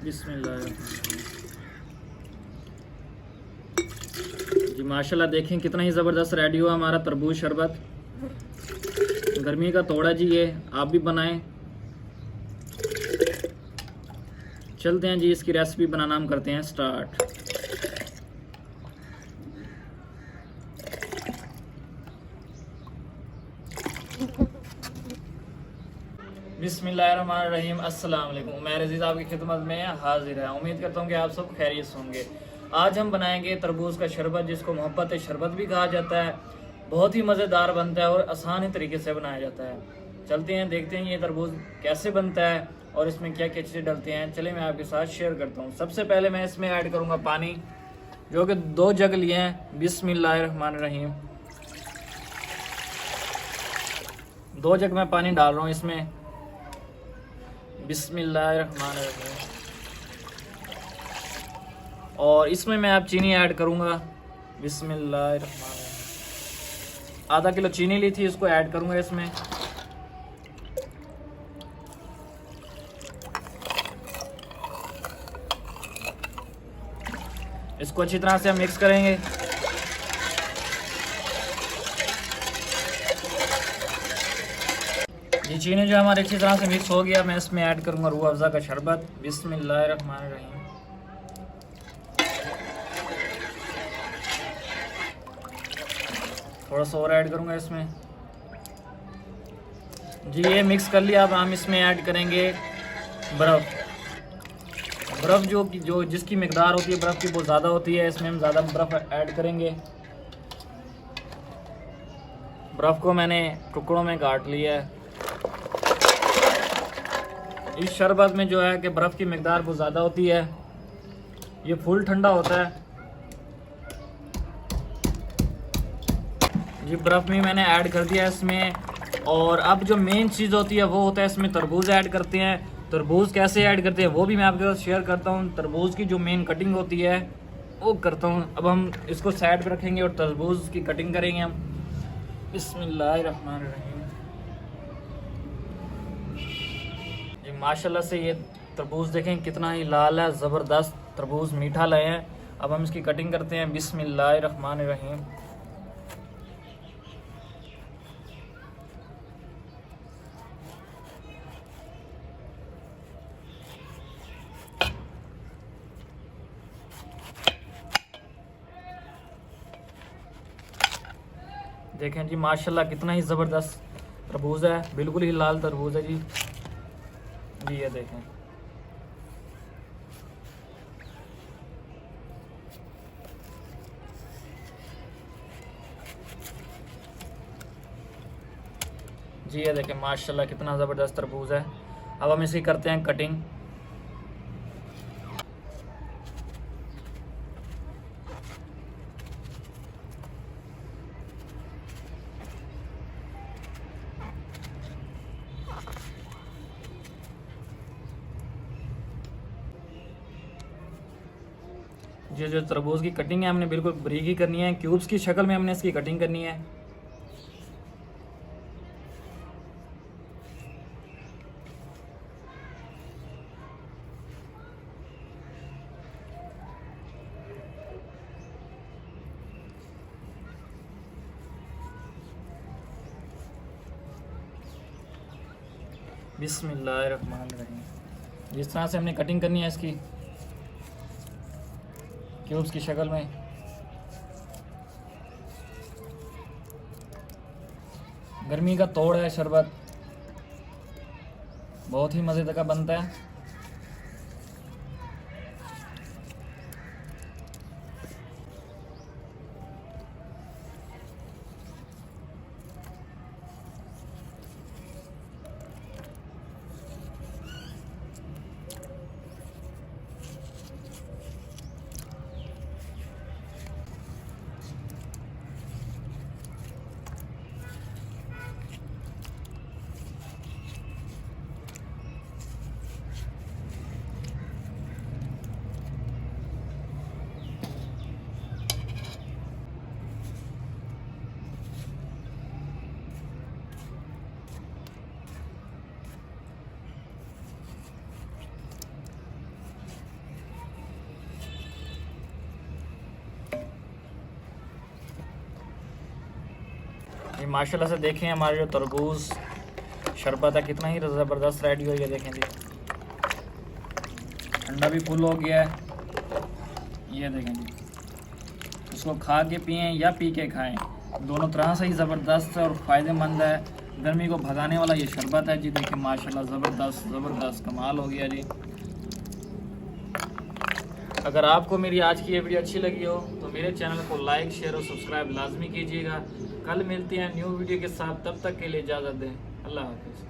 बिस्मिल्लाह जी, माशाल्लाह देखें कितना ही ज़बरदस्त रेडी हुआ हमारा तरबूज शरबत। गर्मी का तोड़ा जी, ये आप भी बनाएं। चलते हैं जी, इसकी रेसिपी बनाना हम करते हैं स्टार्ट। बिस्मिल्लाहिर्रहमानिर्रहीम। अस्सलाम वालेकुम। उमैर अजीज़ आपकी खिदमत में हाजिर है। उम्मीद करता हूँ कि आप सब खैरियत से होंगे। आज हम बनाएंगे तरबूज का शरबत, जिसको मोहब्बत शरबत भी कहा जाता है। बहुत ही मज़ेदार बनता है और आसान ही तरीके से बनाया जाता है। चलते हैं, देखते हैं ये तरबूज कैसे बनता है और इसमें क्या क्या चीज़ें डलती हैं। चलिए मैं आपके साथ शेयर करता हूँ। सबसे पहले मैं इसमें ऐड करूँगा पानी, जो कि 2 जग लिए हैं। बिस्मिल्लाहिर्रहमानिर्रहीम। 2 जग मैं पानी डाल रहा हूँ इसमें। बिस्मिल्लाहिर्रहमानिर्रहीम। और इसमें मैं अब चीनी ऐड करूँगा। बिस्मिल्लाहिर्रहमानिर्रहीम। आधा किलो चीनी ली थी, इसको ऐड करूँगा इसमें। इसको अच्छी तरह से हम मिक्स करेंगे। ये चीनी जो हमारी अच्छी तरह से मिक्स हो गया, मैं इसमें ऐड करूँगा रूह अफ़ज़ा का शरबत। बिस्मिल्लाहिर्रहमानिर्रहीम। थोड़ा सा और ऐड करूँगा इसमें जी। ये मिक्स कर लिया। अब हम इसमें ऐड करेंगे बर्फ़। बर्फ़ जो जिसकी मिकदार होती है बर्फ़ की बहुत ज़्यादा होती है, इसमें हम ज़्यादा बर्फ़ ऐड करेंगे। बर्फ़ को मैंने टुकड़ों में काट लिया है। इस शरबत में जो है कि बर्फ़ की मिकदार बहुत ज़्यादा होती है। ये फुल ठंडा होता है जी। बर्फ़ में मैंने ऐड कर दिया इसमें। और अब जो मेन चीज़ होती है वो होता है, इसमें तरबूज ऐड करते हैं। तरबूज कैसे ऐड करते हैं वो भी मैं आपके साथ शेयर करता हूँ। तरबूज की जो मेन कटिंग होती है वो करता हूँ। अब हम इसको साइड पे रखेंगे और तरबूज की कटिंग करेंगे हम। बिस्मिल्लाहिर्रहमानिर्रहीम जी। माशाल्लाह से ये तरबूज देखें कितना ही लाल है, ज़बरदस्त तरबूज, मीठा लाए हैं। अब हम इसकी कटिंग करते हैं। बिस्मिल्लाहिर्रहमानिर्रहीम। देखें जी, माशाल्लाह कितना ही ज़बरदस्त तरबूज है, बिल्कुल ही लाल तरबूज है जी। ये देखें। जी ये देखें, माशाल्लाह कितना ज़बरदस्त तरबूज है। अब हम इसकी करते हैं कटिंग। ये जो तरबूज की कटिंग है हमने बिल्कुल बारीक ही करनी है। क्यूब्स की शक्ल में हमने इसकी कटिंग करनी है। बिस्मिल्लाहिर्रहमानिर्रहीम। जिस तरह से हमने कटिंग करनी है इसकी क्यूब्स की शक्ल में। गर्मी का तोड़ है शरबत, बहुत ही मज़े का बनता है। माशाल्लाह से देखें हमारे जो तरबूज शरबत है कितना ही ज़बरदस्त रेडी हो गया। देखें जी ठंडा भी फुल हो गया है। ये देखें जी, इसको खा के पिएँ या पी के खाएँ, दोनों तरह से ही ज़बरदस्त और फ़ायदेमंद है। गर्मी को भगाने वाला ये शरबत है जी। देखिए माशाल्लाह ज़बरदस्त कमाल हो गया जी। अगर आपको मेरी आज की ये वीडियो अच्छी लगी हो तो मेरे चैनल को लाइक शेयर और सब्सक्राइब लाजमी कीजिएगा। कल मिलते हैं न्यू वीडियो के साथ, तब तक के लिए इजाज़त दें। अल्लाह हाफ़िज़।